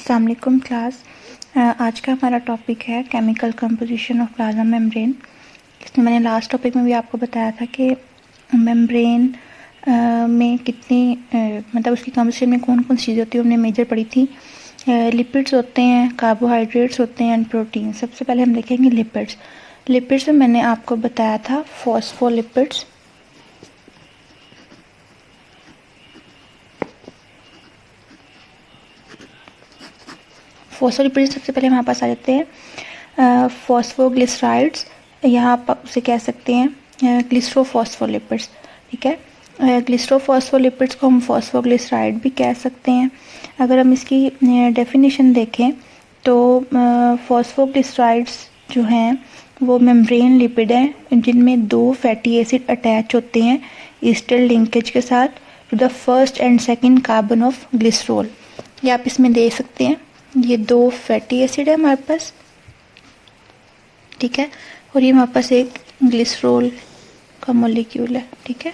अस्सलाम वालेकुम क्लास। आज का हमारा टॉपिक है chemical composition of plasma membrane. इसमें मैंने लास्ट टॉपिक में भी आपको बताया था कि मेम्ब्रेन में कितनी मतलब उसकी कंपोजिशन में कौन कौन सी चीज़ें होती है, हमने मेजर पढ़ी थी। लिपिड्स होते हैं, कार्बोहाइड्रेट्स होते हैं एंड प्रोटीन। सबसे पहले हम देखेंगे लिपिड्स। लिपिड्स में मैंने आपको बताया था फॉस्फोलिपिड्स, फॉस्फोलिपिड्स सबसे पहले हमारे पास आ जाते हैं फॉस्फोग्लिसराइड्स, यहाँ आप उसे कह सकते हैं ग्लिसरोफॉस्फोलिपिड्स। ठीक है, ग्लिसरोफॉस्फोलिपिड्स को हम फॉस्फोग्लिसराइड भी कह सकते हैं। अगर हम इसकी डेफिनेशन देखें तो फॉस्फोग्लिसराइड्स जो हैं वो मेम्ब्रेन लिपिड हैं जिनमें दो फैटी एसिड अटैच होते हैं ईस्टर लिंकेज के साथ to the first and second carbon of glycerol. ये आप इसमें देख सकते हैं, ये दो फैटी एसिड है हमारे पास, ठीक है, और ये हमारे पास एक ग्लिसरॉल का मॉलिक्यूल है। ठीक है,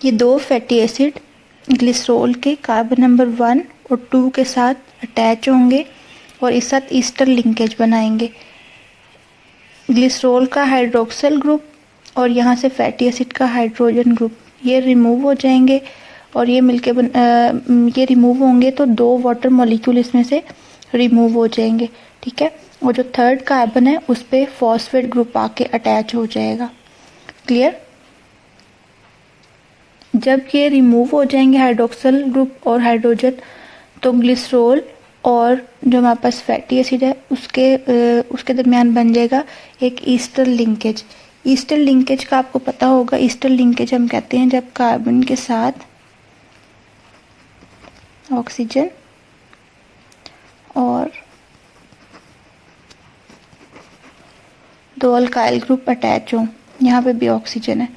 ये दो फैटी एसिड ग्लिसरॉल के कार्बन नंबर 1 और 2 के साथ अटैच होंगे और इस साथ ईस्टर लिंकेज बनाएंगे। ग्लिसरॉल का हाइड्रोक्सिल ग्रुप और यहाँ से फैटी एसिड का हाइड्रोजन ग्रुप ये रिमूव हो जाएंगे और ये मिलके ये रिमूव होंगे तो दो वाटर मॉलिक्यूल इसमें से रिमूव हो जाएंगे। ठीक है, और जो थर्ड कार्बन है उस पे फॉस्फेट ग्रुप आके अटैच हो जाएगा। क्लियर? जब ये रिमूव हो जाएंगे हाइड्रोक्सिल ग्रुप और हाइड्रोजन, तो ग्लिसरॉल और जो हमारे पास फैटी एसिड है उसके दरमियान बन जाएगा एक ईस्टर लिंकेज। ईस्टर लिंकेज का आपको पता होगा, ईस्टर लिंकेज हम कहते हैं जब कार्बन के साथ ऑक्सीजन और दो अल्काइल ग्रुप अटैच हो। यहाँ पे भी ऑक्सीजन है।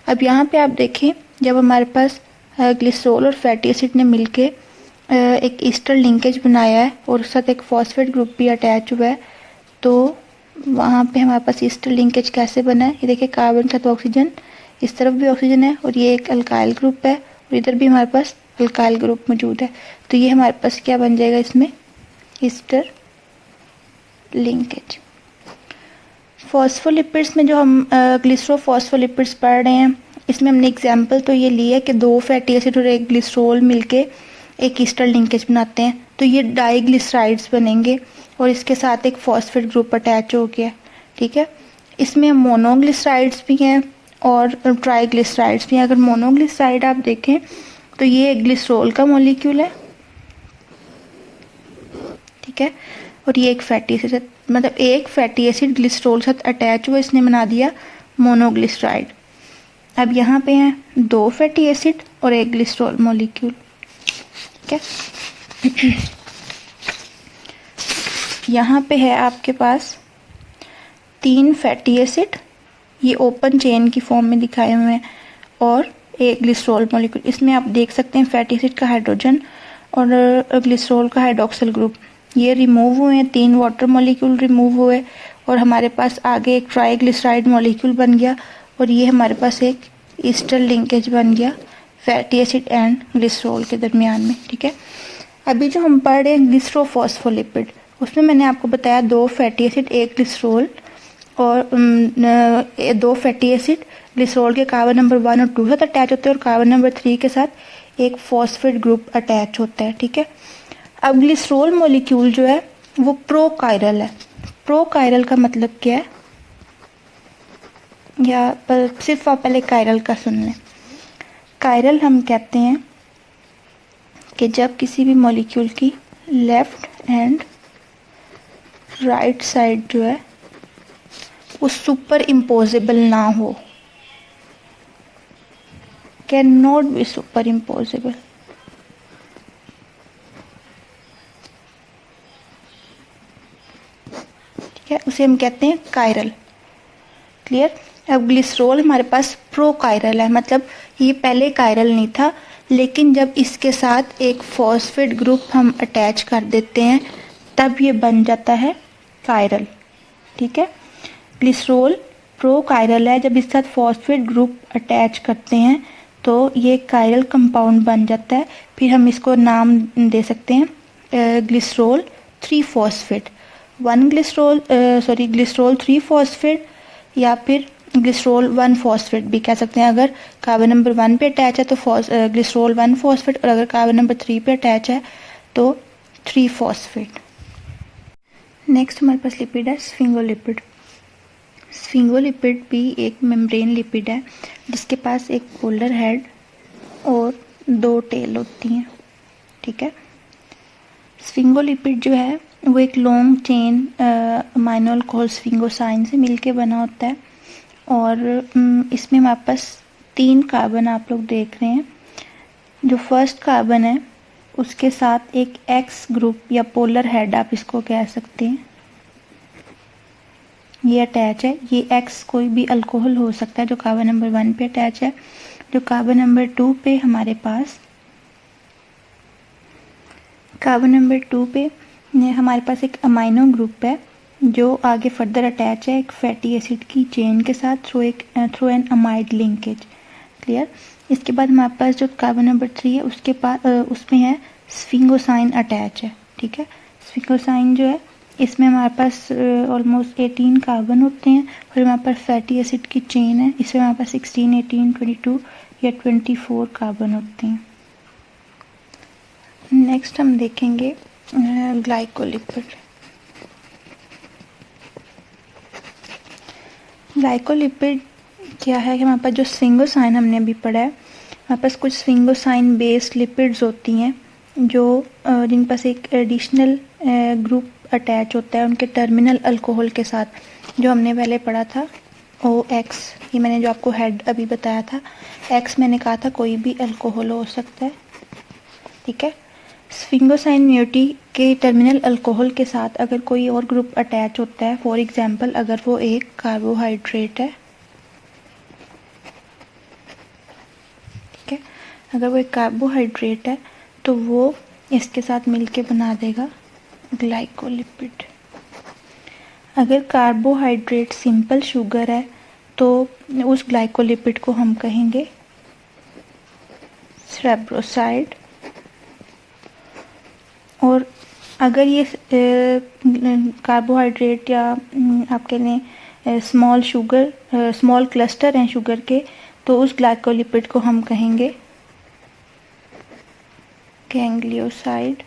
अब यहाँ पे आप देखें, जब हमारे पास ग्लिसरॉल और फैटी एसिड ने मिलके एक ईस्टर लिंकेज बनाया है और उस साथ एक फॉस्फेट ग्रुप भी अटैच हुआ है, तो वहाँ पे हमारे पास ईस्टर लिंकेज कैसे बना है, ये देखिए कार्बन के साथ ऑक्सीजन, इस तरफ भी ऑक्सीजन है और ये एक अल्काइल ग्रुप है और इधर भी हमारे पास अल्काइल ग्रुप मौजूद है। तो ये हमारे पास क्या बन जाएगा, इसमें ईस्टर लिंकेज। फॉस्फोलिपिड्स में जो हम ग्लिसरोफॉस्फोलिपिड्स पढ़ रहे हैं, इसमें हमने एग्जाम्पल तो ये ली है कि दो फैटी एसिड और एक ग्लिसरॉल मिलके एक ईस्टर लिंकेज बनाते हैं, तो ये डाइग्लिसराइड्स बनेंगे और इसके साथ एक फॉस्फेट ग्रुप अटैच हो गया। ठीक है, इसमें मोनोग्लिसराइड्स भी हैं और ट्राइग्लिसराइड्स भी हैं। अगर मोनोग्लिसराइड आप देखें तो ये ग्लिसरॉल का मॉलिक्यूल है, ठीक है, और ये एक फैटी एसिड, मतलब एक फैटी एसिड ग्लिसरॉल के साथ अटैच हुआ, इसने बना दिया मोनोग्लिसराइड। अब यहाँ पे हैं दो फैटी एसिड और एक ग्लिसरॉल मॉलिक्यूल। ठीक है, यहाँ पे है आपके पास तीन फैटी एसिड, ये ओपन चेन की फॉर्म में दिखाए हुए हैं, और एक ग्लिसरॉल मॉलिक्यूल। इसमें आप देख सकते हैं फैटी एसिड का हाइड्रोजन और ग्लिसरॉल का हाइड्रोक्सिल ग्रुप ये रिमूव हुए हैं, तीन वाटर मॉलिक्यूल रिमूव हुए और हमारे पास आगे एक ट्राइग्लिसराइड मॉलिक्यूल बन गया और ये हमारे पास एक ईस्टर लिंकेज बन गया फैटी एसिड एंड ग्लिसरॉल के दरमियान में। ठीक है, अभी जो हम पढ़ रहे हैं ग्लिसरोफॉस्फोलिपिड, उसमें मैंने आपको बताया दो फैटी एसिड, एक ग्लिसरॉल और दो फैटी एसिड ग्लिसरॉल के कार्बन नंबर 1 और 2 के साथ अटैच होते हैं और कार्बन नंबर 3 के साथ एक फॉस्फेट ग्रुप अटैच होता है। ठीक है, अब ग्लिसरॉल मॉलिक्यूल जो है वो प्रोकायरल है। प्रोकायरल का मतलब क्या है, या सिर्फ आप पहले कायरल का सुन लें। कायरल हम कहते हैं कि जब किसी भी मॉलिक्यूल की लेफ्ट एंड राइट साइड जो है वो सुपर इम्पोजेबल ना हो, can not be super imposable. ठीक है, उसे हम कहते हैं कायरल। क्लियर? अब ग्लिसरॉल हमारे पास प्रोकायरल है, मतलब ये पहले कायरल नहीं था, लेकिन जब इसके साथ एक फॉस्फेट ग्रुप हम अटैच कर देते हैं तब ये बन जाता है कायरल। ठीक है, ग्लिसरॉल प्रोकायरल है, जब इसके साथ फॉस्फेट ग्रुप अटैच करते हैं तो ये कायरल कंपाउंड बन जाता है। फिर हम इसको नाम दे सकते हैं ग्लिसरॉल 3 फॉस्फेट, 1 ग्लिसरॉल 3 फॉस्फेट या फिर ग्लिसरॉल 1 फॉस्फेट भी कह सकते हैं। अगर कार्बन नंबर 1 पे अटैच है तो ग्लिसरॉल 1 फॉस्फेट, और अगर कार्बन नंबर 3 पे अटैच है तो 3 फॉस्फेट। नेक्स्ट हमारे पास लिपिड है स्फिंगोलिपिड। स्फिंगोलिपिड भी एक मेम्ब्रेन लिपिड है जिसके पास एक पोलर हेड और 2 टेल होती हैं, ठीक है। स्फिंगोलिपिड जो है वो एक लॉन्ग चेन अमाइनो अल्कोहल स्फिंगोसाइन से मिलके बना होता है, और इसमें हमारे पास 3 कार्बन आप लोग देख रहे हैं। जो फर्स्ट कार्बन है उसके साथ एक एक्स ग्रुप या पोलर हेड आप इसको कह सकते हैं, ये अटैच है। ये एक्स कोई भी अल्कोहल हो सकता है जो कार्बन नंबर 1 पे अटैच है। जो कार्बन नंबर 2 पे हमारे पास हमारे पास एक अमाइनो ग्रुप है जो आगे फर्दर अटैच है एक फैटी एसिड की चेन के साथ through an amide linkage, clear. इसके बाद हमारे पास जो कार्बन नंबर 3 है उसके पास उसमें है स्फिंगोसाइन अटैच है, ठीक है। स्फिंगोसाइन जो है इसमें हमारे पास ऑलमोस्ट 18 कार्बन होते हैं, और हमारे पास फैटी एसिड की चेन है, इसमें हमारे पास 16, 18, 22 या 24 कार्बन होते हैं। नेक्स्ट हम देखेंगे ग्लाइकोलिपिड। ग्लाइकोलिपिड क्या है कि हमारे पास जो स्फिंगोसाइन हमने अभी पढ़ा है, हमारे पास कुछ स्फिंगोसाइन बेस्ड लिपिड्स होती हैं जो जिन पास एक एडिशनल ग्रुप अटैच होता है उनके टर्मिनल अल्कोहल के साथ, जो हमने पहले पढ़ा था OX। ये मैंने जो आपको हेड अभी बताया था, X मैंने कहा था कोई भी अल्कोहल हो सकता है, ठीक है। स्फिंगोसाइन म्यूटी के टर्मिनल अल्कोहल के साथ अगर कोई और ग्रुप अटैच होता है, फॉर एग्जांपल अगर वो एक कार्बोहाइड्रेट है, ठीक है, अगर वो एक कार्बोहाइड्रेट है तो वो इसके साथ मिलके बना देगा ग्लाइकोलिपिड। अगर कार्बोहाइड्रेट सिंपल शुगर है तो उस ग्लाइकोलिपिड को हम कहेंगे सेरेब्रोसाइड, और अगर ये कार्बोहाइड्रेट या आपके लिए स्मॉल क्लस्टर हैं शुगर के, तो उस ग्लाइकोलिपिड को हम कहेंगे गैंग्लियोसाइड।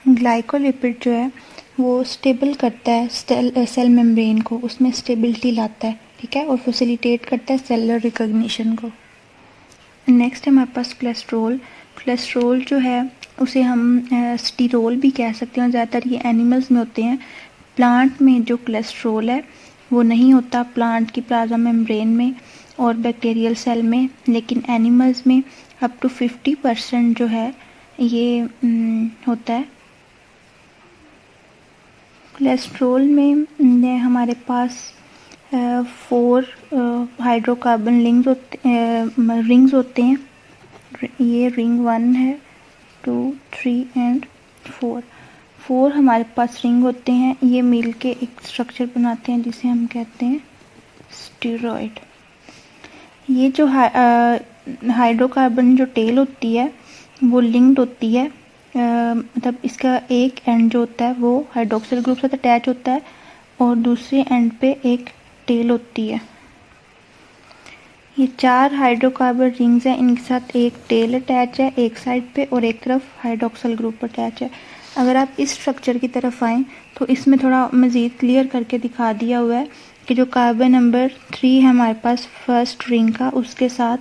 ग्लाइकोलिपिड जो है वो स्टेबल करता है सेल मेम्ब्रेन को, उसमें स्टेबिलिटी लाता है, ठीक है, और फैसिलिटेट करता है सेलुलर रिकॉग्निशन को। नेक्स्ट है हमारे पास कोलेस्ट्रॉल। कोलेस्ट्रॉल जो है उसे हम स्टीरोल भी कह सकते हैं, ज़्यादातर ये एनिमल्स में होते हैं। प्लांट में जो कोलेस्ट्रॉल है वो नहीं होता प्लांट की प्लाज्मा मेम्ब्रेन में और बैक्टीरियल सेल में, लेकिन एनिमल्स में अप टू 50% जो है ये होता है। कोलेस्ट्रॉल में हमारे पास 4 हाइड्रोकार्बन रिंग्स होते हैं। ये रिंग 1 है, 2, 3 एंड 4 हमारे पास रिंग होते हैं। ये मिल के एक स्ट्रक्चर बनाते हैं जिसे हम कहते हैं स्टीरॉयड। ये जो हाइड्रोकार्बन जो टेल होती है वो लिंक्ड होती है, मतलब इसका एक एंड जो होता है वो हाइड्रोक्सिल ग्रुप से अटैच होता है और दूसरे एंड पे एक टेल होती है। ये 4 हाइड्रोकार्बन रिंग्स हैं, इनके साथ एक टेल अटैच है एक साइड पे और एक तरफ हाइड्रोक्सिल ग्रुप अटैच है। अगर आप इस स्ट्रक्चर की तरफ आएँ तो इसमें थोड़ा मज़ीद क्लियर करके दिखा दिया हुआ है कि जो कार्बन नंबर 3 है हमारे पास फर्स्ट रिंग का, उसके साथ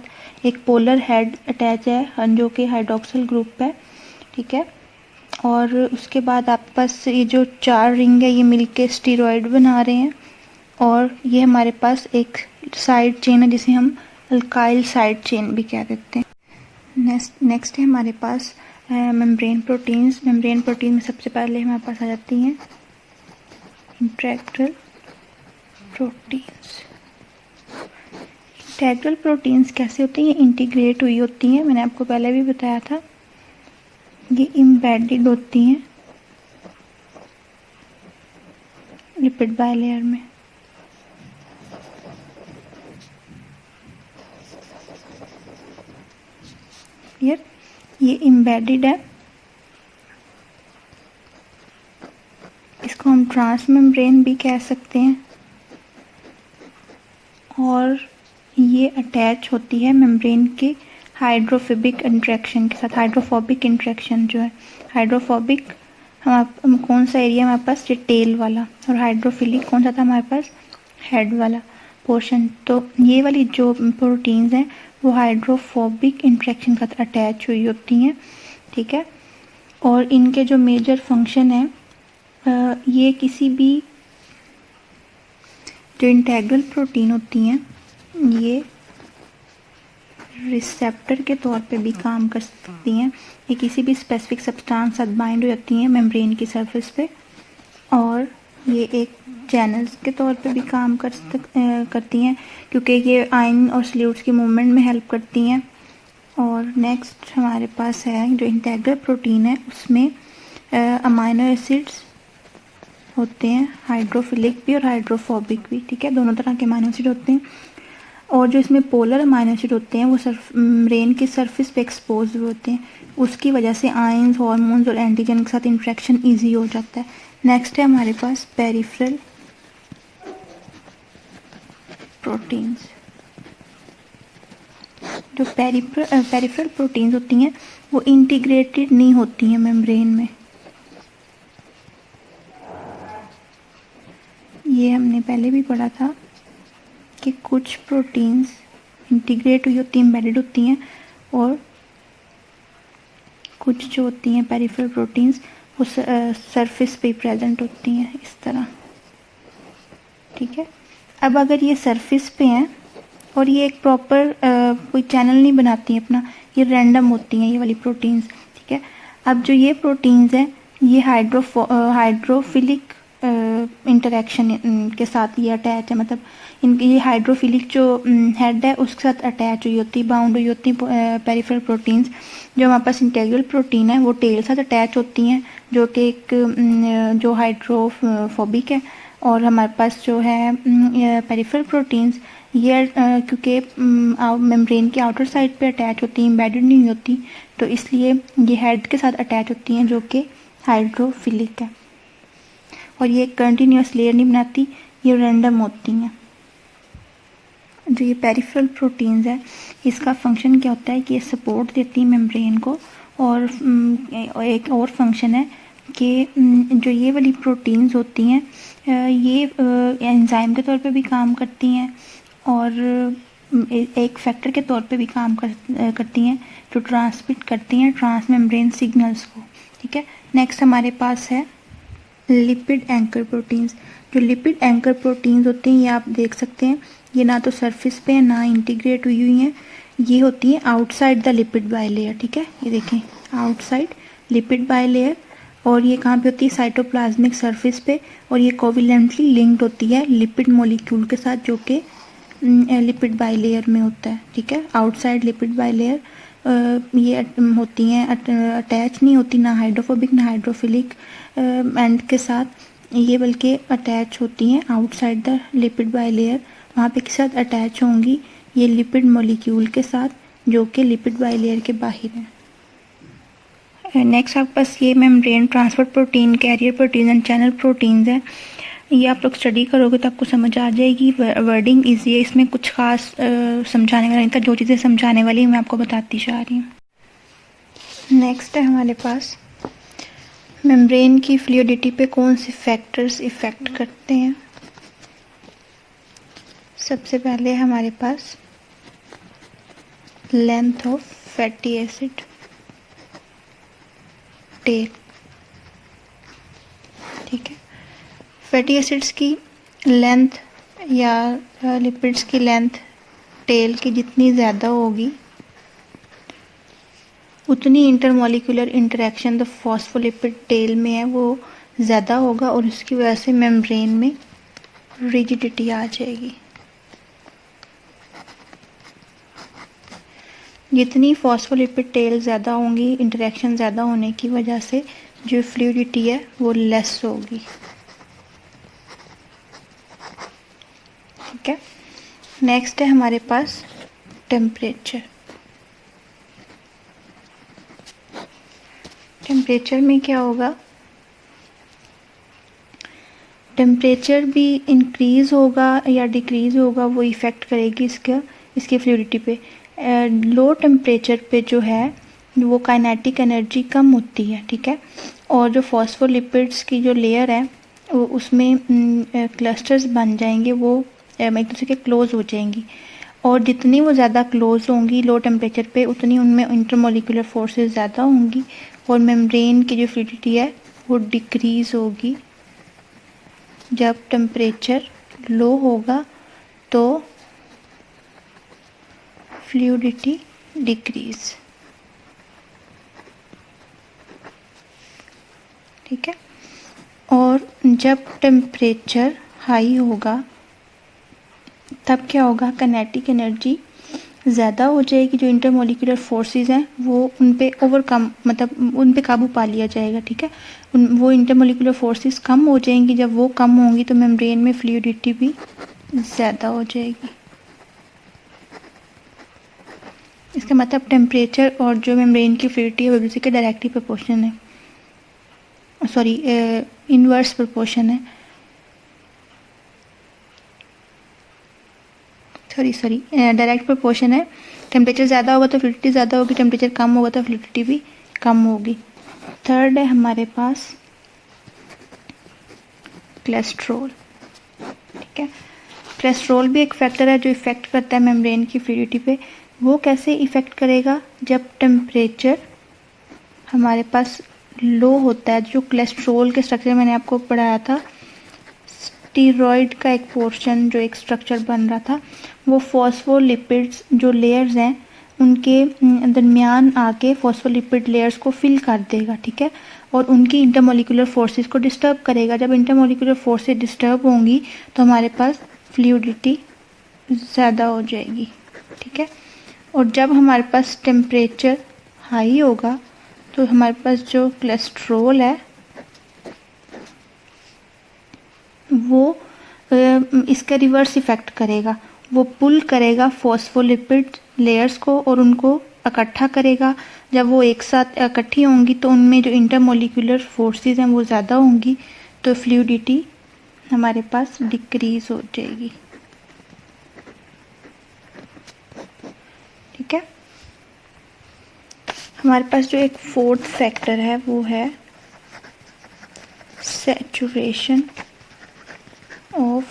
एक पोलर हेड अटैच है जो कि हाइड्रोक्सिल ग्रुप है, ठीक है। और उसके बाद आपके पास ये जो 4 रिंग है ये मिलके स्टीरॉयड बना रहे हैं, और ये हमारे पास एक साइड चेन है जिसे हम अल्काइल साइड चेन भी कह देते हैं। नेक्स्ट है हमारे पास मेम्ब्रेन प्रोटीन्स। मेम्ब्रेन प्रोटीन में सबसे पहले हमारे पास आ जाती हैं इंटेग्रल प्रोटीन्स। इंटेग्रल प्रोटीन्स कैसे होती हैं? ये इंटीग्रेट हुई होती हैं, मैंने आपको पहले भी बताया था। ये एम्बेडेड होती हैं लिपिड बायलेयर में। क्लियर। ये एम्बेडेड है, इसको हम ट्रांसमेम्ब्रेन भी कह सकते हैं, और ये अटैच होती है मेम्ब्रेन के हाइड्रोफोबिक इंटरेक्शन के साथ। हाइड्रोफोबिक इंटरेक्शन जो है, हाइड्रोफोबिक हम कौन सा एरिया हमारे पास, ये टेल वाला, और हाइड्रोफिलिक कौन सा था हमारे पास, हेड वाला पोर्शन। तो ये वाली जो प्रोटीन्स हैं वो हाइड्रोफोबिक इंटरेक्शन के साथ अटैच हुई होती हैं, ठीक है। और इनके जो मेजर फंक्शन है, ये किसी भी जो इंटेग्रल प्रोटीन होती हैं ये रिसेप्टर के तौर पे भी काम कर सकती हैं। ये किसी भी स्पेसिफिक सब्सटेंस साथ बाइंड हो जाती हैं मेम्ब्रेन की सरफेस पे, और ये एक चैनल्स के तौर पे भी काम करती हैं, क्योंकि ये आयन और सल्यूट्स की मूवमेंट में हेल्प करती हैं। और नेक्स्ट हमारे पास है जो इंटेग्रल प्रोटीन है, उसमें अमाइनो एसिड्स होते हैं, हाइड्रोफिलिक भी और हाइड्रोफोबिक भी, ठीक है, दोनों तरह के अमाइनो एसिड होते हैं। और जो इसमें पोलर अमाइनो एसिड होते हैं वो मेम्ब्रेन की सरफेस पे एक्सपोज होते हैं, उसकी वजह से आयंस, हार्मोन्स और एंटीजन के साथ इंटरेक्शन इजी हो जाता है। नेक्स्ट है हमारे पास पेरिफेरल प्रोटीन्स। जो पेरिफेरल प्रोटीन्स होती हैं वो इंटीग्रेटेड नहीं होती हैं मेम्ब्रेन में। ये हमने पहले भी पढ़ा था कि कुछ प्रोटीन्स इंटीग्रेट हुई होती हैं, एम्बेडेड होती हैं, और कुछ जो होती हैं पेरिफेरल प्रोटीन्स वो सरफेस पे प्रेजेंट होती हैं इस तरह, ठीक है। अब अगर ये सरफेस पे हैं और ये एक प्रॉपर कोई चैनल नहीं बनाती हैं अपना, ये रैंडम होती हैं ये वाली प्रोटीन्स, ठीक है। अब जो ये प्रोटीन्स हैं ये हाइड्रोफिलिक इंटरेक्शन के साथ ये अटैच है, मतलब इनकी ये हाइड्रोफिलिक जो हेड है उसके साथ अटैच हुई होती है, बाउंड हुई होती है पेरिफेरल प्रोटीन्स। जो हमारे पास इंटेग्रल प्रोटीन है वो टेल साथ अटैच होती हैं, जो कि एक जो हाइड्रोफोबिक है। और हमारे पास जो है पेरिफेरल प्रोटीन्स ये क्योंकि मेम्ब्रेन की आउटर साइड पे अटैच होती हैं, एम्बेडेड नहीं होती, तो इसलिए ये हेड के साथ अटैच होती हैं जो कि हाइड्रोफिलिक है। और ये कंटिन्यूस लेयर नहीं बनाती, ये रैंडम होती हैं। जो ये पेरिफेरल प्रोटीन्स है इसका फंक्शन क्या होता है कि ये सपोर्ट देती है मेम्ब्रेन को, और एक और फंक्शन है कि जो ये वाली प्रोटीन्स होती हैं ये एंजाइम के तौर पे भी काम करती हैं, और एक फैक्टर के तौर पे भी काम करती हैं जो ट्रांसमिट करती हैं ट्रांस मेम्ब्रेन सिग्नल्स को, ठीक है। नेक्स्ट हमारे पास है लिपिड एंकर प्रोटीन्स। जो लिपिड एंकर प्रोटीन्स होते हैं ये आप देख सकते हैं, ये ना तो सरफेस पे है ना इंटीग्रेट हुई हैं, ये होती हैं आउटसाइड द लिपिड बाइलेयर, ठीक है। ये देखें आउटसाइड लिपिड बाइलेयर, और ये कहाँ पे होती है, साइटोप्लाज्मिक सरफेस पे, और ये कोविलेंटली लिंक्ड होती है लिपिड मॉलिक्यूल के साथ जो कि लिपिड बाइलेयर में होता है, ठीक है। आउटसाइड लिपिड बाइलेयर ये होती हैं, अटैच नहीं होती ना हाइड्रोफोबिक ना हाइड्रोफिलिक एंड के साथ, ये बल्कि अटैच होती हैं आउटसाइड द लिपिड बाइलेयर। वहाँ पे किस साथ अटैच होंगी, ये लिपिड मॉलिक्यूल के साथ जो कि लिपिड बाइलेयर के बाहर है। नेक्स्ट आपके पास ये membrane transfer protein, carrier protein and channel proteins है। ये आप लोग स्टडी करोगे तो आपको समझ आ जाएगी, वर्डिंग ईजी है, इसमें कुछ खास समझाने वाला नहीं था, जो चीज़ें समझाने वाली मैं आपको बताती जा रही हूँ। नेक्स्ट है हमारे पास मेम्ब्रेन की फ्लूइडिटी पे कौन से फैक्टर्स इफ़ेक्ट करते हैं। सबसे पहले हमारे पास length of fatty acid tail, ठीक है। फैटी एसिड्स की लेंथ या लिपिड्स की लेंथ टेल की जितनी ज़्यादा होगी उतनी intermolecular interaction the phospholipid tail में है वो ज़्यादा होगा, और उसकी वजह से मेम्ब्रेन में रिजिडिटी आ जाएगी। जितनी फॉस्फोलिपिड टेल ज़्यादा होंगी, इंटरेक्शन ज़्यादा होने की वजह से जो फ्लूइडिटी है वो लेस होगी, ठीक है। नेक्स्ट है हमारे पास टेम्परेचर। टेम्परेचर में क्या होगा, टेम्परेचर भी इंक्रीज होगा या डिक्रीज होगा, वो इफ़ेक्ट करेगी इसके फ्लूइडिटी पे। लो टेम्परेचर पे जो है वो काइनेटिक एनर्जी कम होती है, ठीक है। और जो फॉस्फोलिपिड्स की जो लेयर है वो उसमें क्लस्टर्स बन जाएंगे, वो एक दूसरे के क्लोज हो जाएंगी, और जितनी वो ज़्यादा क्लोज होंगी लो टेम्परेचर पे उतनी उनमें इंटरमोलिकुलर फोर्सेस ज़्यादा होंगी और मेम्ब्रेन की जो फ्लूइडिटी है वो डिक्रीज होगी। जब टेम्परेचर लो होगा तो फ्लूइडिटी डिक्रीज, ठीक है। और जब टेम्परेचर हाई होगा तब क्या होगा, काइनेटिक एनर्जी ज़्यादा हो जाएगी, जो इंटरमोलिकुलर फोर्सेस हैं वो उन पे ओवरकम मतलब उन पे काबू पा लिया जाएगा, ठीक है। वो इंटरमोलिकुलर फोर्सेस कम हो जाएंगी, जब वो कम होंगी तो मेम्ब्रेन में फ्लूइडिटी भी ज़्यादा हो जाएगी। इसका मतलब टेम्परेचर और जो मेम्ब्रेन की फ्लूइडिटी है वो दूसरे के डायरेक्टली प्रोपोर्शन है, सॉरी इनवर्स प्रोपोर्शन है, सॉरी डायरेक्ट प्रोपोर्शन है। टेम्परेचर ज़्यादा होगा तो फ्लूइडिटी ज़्यादा होगी, टेम्परेचर कम होगा तो फ्लूइडिटी भी कम होगी। थर्ड है हमारे पास कोलेस्ट्रॉल, ठीक है। कोलेस्ट्रॉल भी एक फैक्टर है जो इफ़ेक्ट करता है मेम्ब्रेन की फ्लूइडिटी पे। वो कैसे इफ़ेक्ट करेगा, जब टेम्परेचर हमारे पास लो होता है। जो कोलेस्ट्रॉल के स्ट्रक्चर मैंने आपको पढ़ाया था, स्टीरॉयड का एक पोर्शन जो एक स्ट्रक्चर बन रहा था, वो फॉस्फोलिपिड्स जो लेयर्स हैं उनके दरमियान आके फॉस्फोलिपिड लेयर्स को फिल कर देगा, ठीक है, और उनकी इंटरमोलिकुलर फोर्सेस को डिस्टर्ब करेगा। जब इंटरमोलिकुलर फोर्सेस डिस्टर्ब होंगी तो हमारे पास फ्लूइडिटी ज़्यादा हो जाएगी, ठीक है। और जब हमारे पास टेम्परेचर हाई होगा तो हमारे पास जो कोलेस्ट्रॉल है वो इसका रिवर्स इफ़ेक्ट करेगा, वो पुल करेगा फॉस्फोलिपिड लेयर्स को और उनको इकट्ठा करेगा। जब वो एक साथ इकट्ठी होंगी तो उनमें जो इंटरमोलिकुलर फोर्सेस हैं वो ज़्यादा होंगी, तो फ्लूइडिटी हमारे पास डिक्रीज हो जाएगी, ठीक है। हमारे पास जो एक फोर्थ फैक्टर है वो है saturation of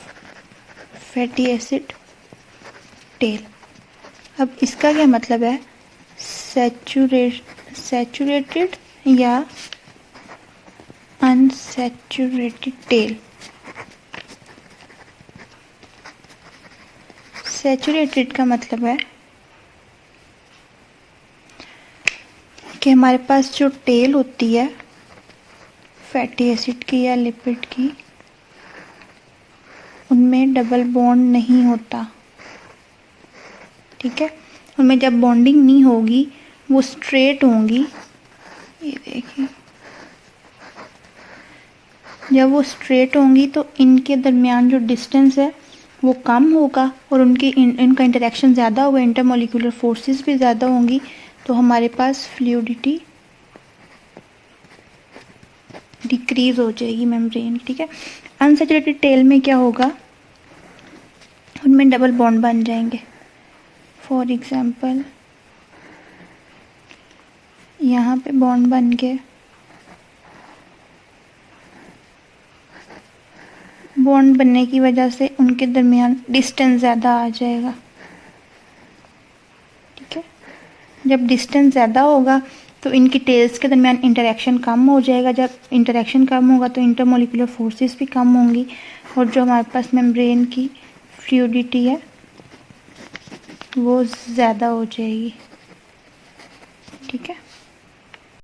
fatty acid tail. अब इसका क्या मतलब है, सैचुरेटेड या अनसैचुरेटेड टेल। सैचुरेटेड का मतलब है कि हमारे पास जो टेल होती है फैटी एसिड की या लिपिड की, उनमें डबल बॉन्ड नहीं होता, ठीक है। उनमें जब बॉन्डिंग नहीं होगी वो स्ट्रेट होंगी, ये देखिए, जब वो स्ट्रेट होंगी तो इनके दरमियान जो डिस्टेंस है वो कम होगा और इनका इंटरेक्शन ज़्यादा होगा, इंटरमोलिकुलर फोर्सेस भी ज़्यादा होंगी, तो हमारे पास फ्लूइडिटी डिक्रीज हो जाएगी मेम्ब्रेन, ठीक है। अनसैचुरेटेड टेल में क्या होगा, उनमें डबल बॉन्ड बन जाएंगे। फॉर एग्जाम्पल यहाँ पे बॉन्ड बन के, बॉन्ड बनने की वजह से उनके दरमियान डिस्टेंस ज़्यादा आ जाएगा, ठीक है। जब डिस्टेंस ज़्यादा होगा तो इनकी टेल्स के दरमियान इंटरेक्शन कम हो जाएगा। जब इंटरेक्शन कम होगा तो इंटरमोलिकुलर फोर्सेस भी कम होंगी और जो हमारे पास मेम्ब्रेन की फ्लूइडिटी है वो ज़्यादा हो जाएगी।